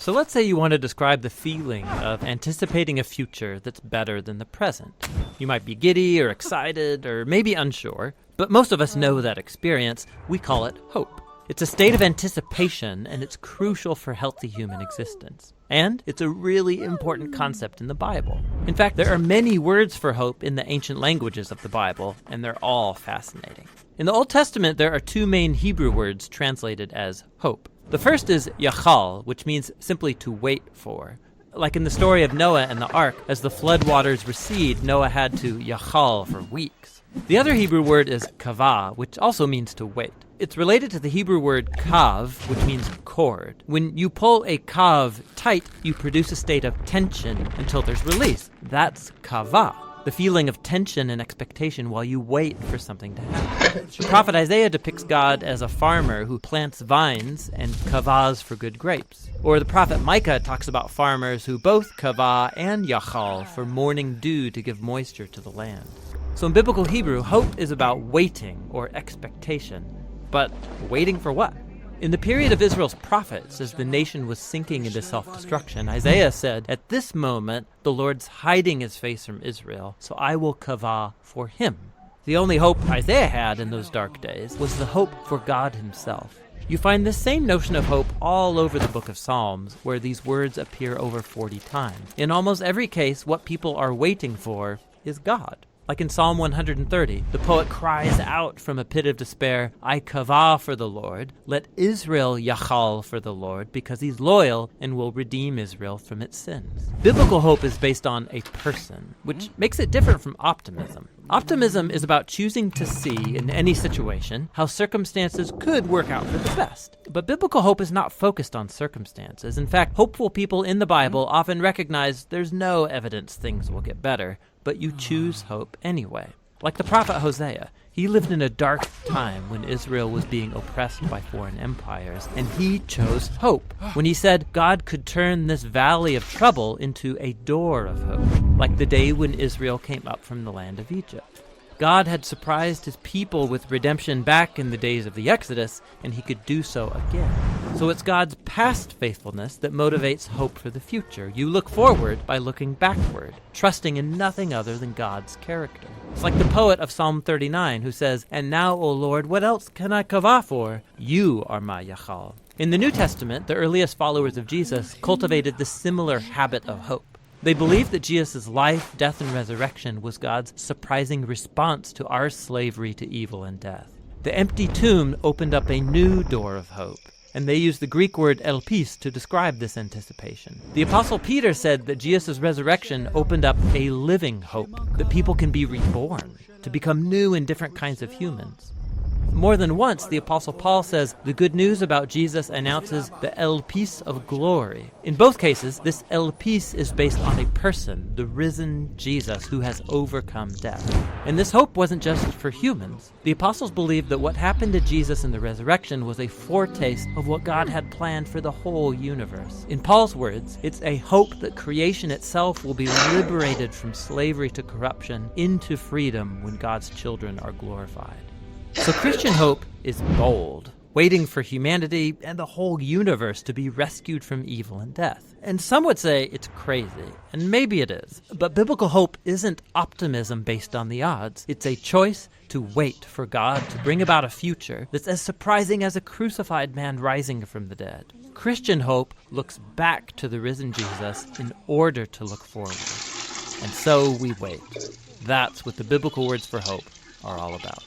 So let's say you want to describe the feeling of anticipating a future that's better than the present. You might be giddy or excited or maybe unsure, but most of us know that experience. We call it hope. It's a state of anticipation, and it's crucial for healthy human existence. And it's a really important concept in the Bible. In fact, there are many words for hope in the ancient languages of the Bible, and they're all fascinating. In the Old Testament, there are two main Hebrew words translated as hope. The first is yachal, which means simply to wait for. Like in the story of Noah and the ark, as the flood waters recede, Noah had to yachal for weeks. The other Hebrew word is kavah, which also means to wait. It's related to the Hebrew word kav, which means cord. When you pull a kav tight, you produce a state of tension until there's release. That's kavah, the feeling of tension and expectation while you wait for something to happen. The prophet Isaiah depicts God as a farmer who plants vines and kavahs for good grapes. Or the prophet Micah talks about farmers who both kavah and yachal for morning dew to give moisture to the land. So in biblical Hebrew, hope is about waiting or expectation. But waiting for what? In the period of Israel's prophets, as the nation was sinking into self-destruction, Isaiah said, "At this moment, the Lord's hiding his face from Israel, so I will kavah for him." The only hope Isaiah had in those dark days was the hope for God himself. You find this same notion of hope all over the book of Psalms, where these words appear over 40 times. In almost every case, what people are waiting for is God. Like in Psalm 130, the poet cries out from a pit of despair, "I kavah for the Lord, let Israel yachal for the Lord, because he's loyal and will redeem Israel from its sins." Biblical hope is based on a person, which makes it different from optimism. Optimism is about choosing to see in any situation how circumstances could work out for the best. But biblical hope is not focused on circumstances. In fact, hopeful people in the Bible often recognize there's no evidence things will get better, but you choose hope anyway. Like the prophet Hosea, he lived in a dark time when Israel was being oppressed by foreign empires, and he chose hope when he said God could turn this valley of trouble into a door of hope, like the day when Israel came up from the land of Egypt. God had surprised his people with redemption back in the days of the Exodus, and he could do so again. So it's God's past faithfulness that motivates hope for the future. You look forward by looking backward, trusting in nothing other than God's character. It's like the poet of Psalm 39 who says, "And now, O Lord, what else can I kavah for? You are my yachal." In the New Testament, the earliest followers of Jesus cultivated this similar habit of hope. They believed that Jesus' life, death, and resurrection was God's surprising response to our slavery to evil and death. The empty tomb opened up a new door of hope, and they used the Greek word elpis to describe this anticipation. The Apostle Peter said that Jesus' resurrection opened up a living hope, that people can be reborn, to become new and different kinds of humans. More than once, the Apostle Paul says the good news about Jesus announces the elpis of glory. In both cases, this elpis is based on a person, the risen Jesus, who has overcome death. And this hope wasn't just for humans. The apostles believed that what happened to Jesus in the resurrection was a foretaste of what God had planned for the whole universe. In Paul's words, it's a hope that creation itself will be liberated from slavery to corruption into freedom when God's children are glorified. So Christian hope is bold, waiting for humanity and the whole universe to be rescued from evil and death. And some would say it's crazy, and maybe it is. But biblical hope isn't optimism based on the odds. It's a choice to wait for God to bring about a future that's as surprising as a crucified man rising from the dead. Christian hope looks back to the risen Jesus in order to look forward. And so we wait. That's what the biblical words for hope are all about.